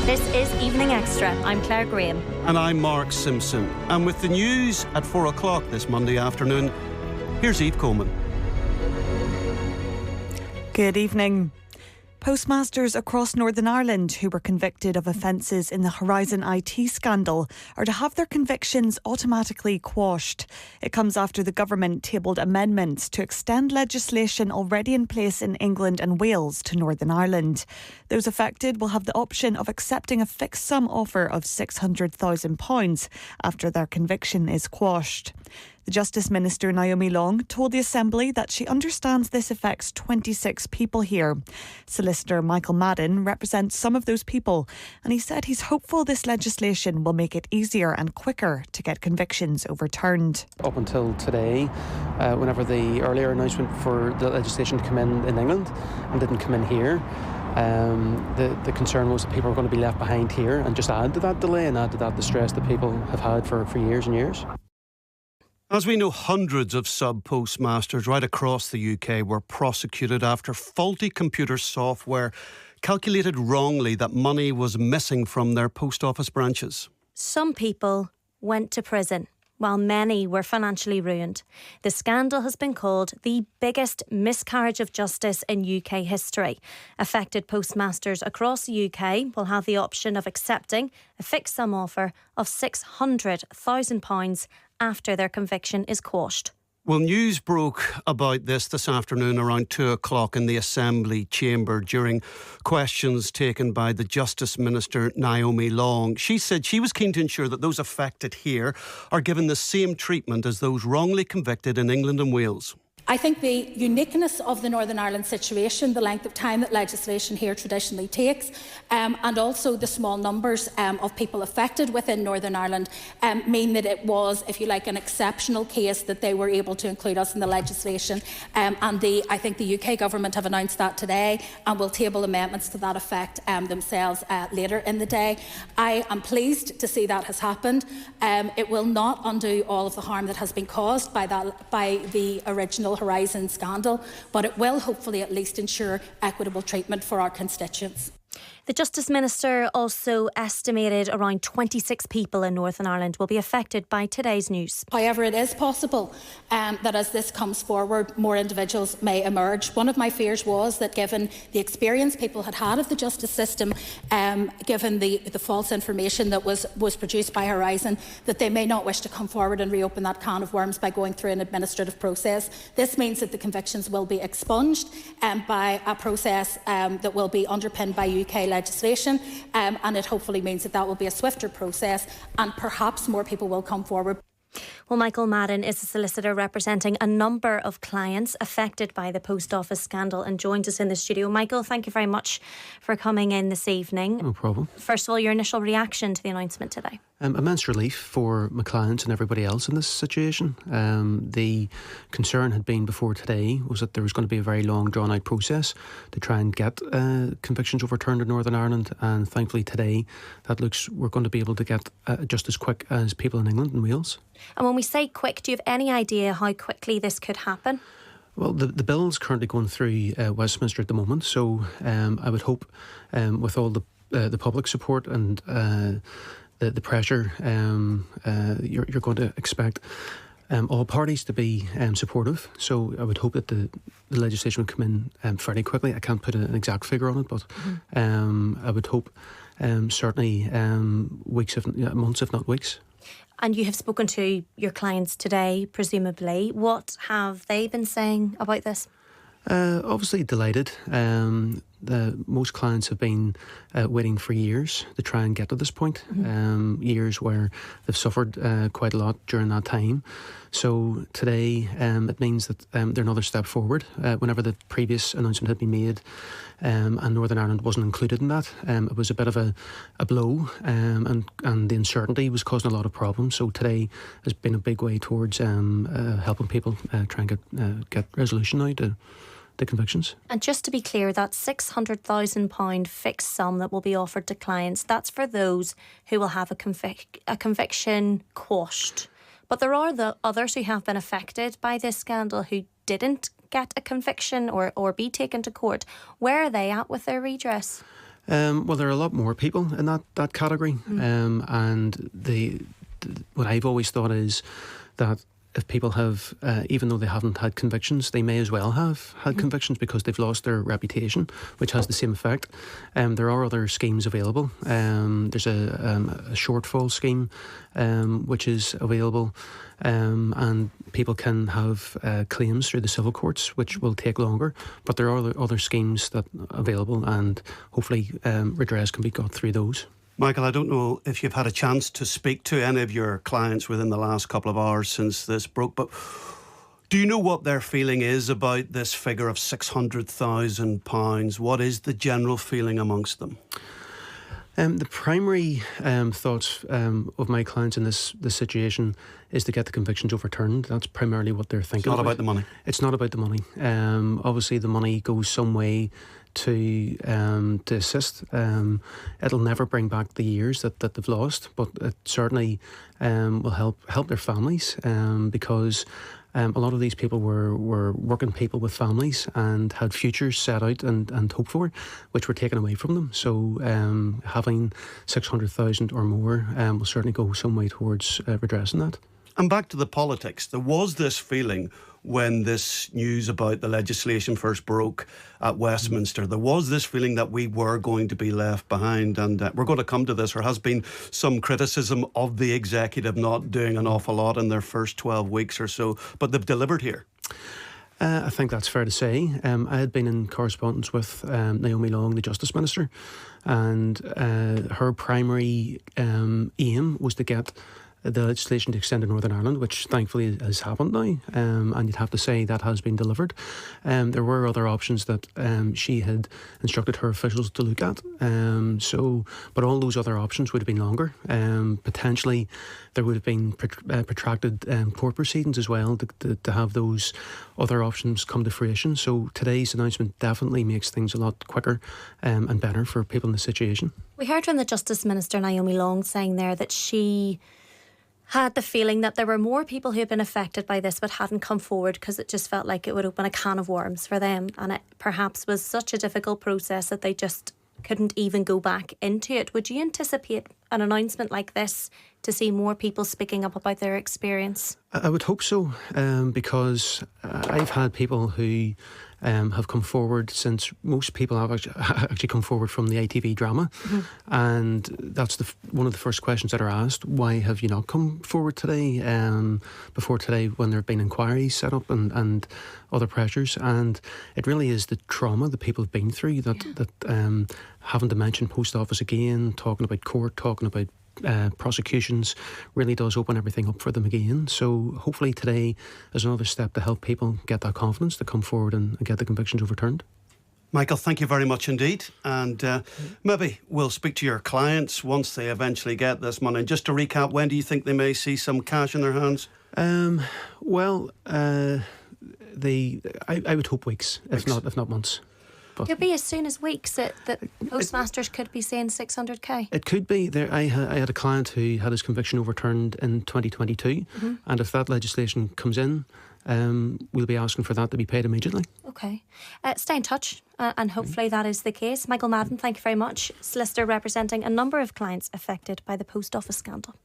This is Evening Extra. I'm Claire Graham. And I'm Mark Simpson. And with the news at 4 o'clock this Monday afternoon, here's Eve Coleman. Good evening. Postmasters across Northern Ireland who were convicted of offences in the Horizon IT scandal are to have their convictions automatically quashed. It comes after the government tabled amendments to extend legislation already in place in England and Wales to Northern Ireland. Those affected will have the option of accepting a fixed sum offer of £600,000 after their conviction is quashed. The Justice Minister Naomi Long told the Assembly that she understands this affects 26 people here. Solicitor Michael Madden represents some of those people, and he said he's hopeful this legislation will make it easier and quicker to get convictions overturned. Up until today, whenever the earlier announcement for the legislation to come in England and didn't come in here, the concern was that people were going to be left behind here and just add to that delay and add to that distress that people have had for years and years. As we know, hundreds of sub-postmasters right across the UK were prosecuted after faulty computer software calculated wrongly that money was missing from their post office branches. Some people went to prison, while many were financially ruined. The scandal has been called the biggest miscarriage of justice in UK history. Affected postmasters across the UK will have the option of accepting a fixed sum offer of £600,000 after their conviction is quashed. Well, news broke about this afternoon around 2 o'clock in the Assembly chamber during questions taken by the Justice Minister Naomi Long. She said she was keen to ensure that those affected here are given the same treatment as those wrongly convicted in England and Wales. I think the uniqueness of the Northern Ireland situation, the length of time that legislation here traditionally takes, and also the small numbers of people affected within Northern Ireland mean that it was, if you like, an exceptional case that they were able to include us in the legislation. I think the UK government have announced that today and will table amendments to that effect themselves later in the day. I am pleased to see that has happened. It will not undo all of the harm that has been caused by the original Horizon scandal, but it will hopefully at least ensure equitable treatment for our constituents. The Justice Minister also estimated around 26 people in Northern Ireland will be affected by today's news. However, it is possible that as this comes forward, more individuals may emerge. One of my fears was that given the experience people had of the justice system, given the false information that was produced by Horizon, that they may not wish to come forward and reopen that can of worms by going through an administrative process. This means that the convictions will be expunged by a process that will be underpinned by UK legislation, and it hopefully means that will be a swifter process and perhaps more people will come forward. Well, Michael Madden is a solicitor representing a number of clients affected by the post office scandal and joins us in the studio. Michael, thank you very much for coming in this evening. No problem. First of all, your initial reaction to the announcement today? Immense relief for my clients and everybody else in this situation. The concern had been before today was that there was going to be a very long drawn out process to try and get convictions overturned in Northern Ireland, and thankfully today that looks we're going to be able to get just as quick as people in England and Wales. And when we say quick, do you have any idea how quickly this could happen? Well, the bill's currently going through Westminster at the moment, so I would hope with all the public support and the pressure, you're going to expect all parties to be supportive. So I would hope that the legislation would come in fairly quickly. I can't put an exact figure on it, but I would hope certainly months, if not weeks. And you have spoken to your clients today, presumably. What have they been saying about this? Obviously delighted. Most clients have been waiting for years to try and get to this point, years where they've suffered quite a lot during that time. So today it means that they're another step forward. Whenever the previous announcement had been made and Northern Ireland wasn't included in that, it was a bit of a blow, and the uncertainty was causing a lot of problems. So today has been a big way towards helping people try and get resolution now to the convictions. And just to be clear, that £600,000 fixed sum that will be offered to clients, that's for those who will have a conviction quashed. But there are the others who have been affected by this scandal who didn't get a conviction or be taken to court. Where are they at with their redress? Well, there are a lot more people in that category, and what I've always thought is that if people have, even though they haven't had convictions, they may as well have had convictions because they've lost their reputation, which has the same effect. There are other schemes available. There's a shortfall scheme which is available, and people can have claims through the civil courts, which will take longer. But there are other schemes that are available, and hopefully redress can be got through those. Michael, I don't know if you've had a chance to speak to any of your clients within the last couple of hours since this broke, but do you know what their feeling is about this figure of £600,000? What is the general feeling amongst them? The primary thoughts of my clients in this situation is to get the convictions overturned. That's primarily what they're thinking. It's not about the money. It's not about the money. Obviously, the money goes some way to assist. It'll never bring back the years that they've lost, but it certainly will help their families because a lot of these people were working people with families and had futures set out and hoped for, which were taken away from them. So having 600,000 or more will certainly go some way towards redressing that. And back to the politics, there was this feeling when this news about the legislation first broke at Westminster, there was this feeling that we were going to be left behind, and we're going to come to this. There has been some criticism of the executive not doing an awful lot in their first 12 weeks or so, but they've delivered here. I think that's fair to say. I had been in correspondence with Naomi Long, the Justice Minister, and her primary aim was to get the legislation to extend to Northern Ireland, which thankfully has happened now, and you'd have to say that has been delivered. There were other options that she had instructed her officials to look at, but all those other options would have been longer. Potentially there would have been protracted court proceedings as well to have those other options come to fruition. So today's announcement definitely makes things a lot quicker and better for people in the situation. We heard from the Justice Minister, Naomi Long, saying there that she had the feeling that there were more people who had been affected by this but hadn't come forward because it just felt like it would open a can of worms for them, and it perhaps was such a difficult process that they just couldn't even go back into it. Would you anticipate an announcement like this to see more people speaking up about their experience? I would hope so, because I've had people who have come forward since most people have actually come forward from the ITV drama, and that's one of the first questions that are asked. Why have you not come forward today, before today, when there have been inquiries set up and other pressures? And it really is the trauma that people have been through that having to mention Post Office again, talking about court, talking about prosecutions, really does open everything up for them again. So hopefully today is another step to help people get that confidence to come forward and get the convictions overturned. Michael, thank you very much indeed. And maybe we'll speak to your clients once they eventually get this money. And just to recap, when do you think they may see some cash in their hands? I would hope weeks. If not months. It could be as soon as weeks that postmasters could be saying 600k. It could be. I had a client who had his conviction overturned in 2022, and if that legislation comes in, we'll be asking for that to be paid immediately. Okay. Stay in touch, and hopefully that is the case. Michael Madden, thank you very much. Solicitor representing a number of clients affected by the Post Office scandal.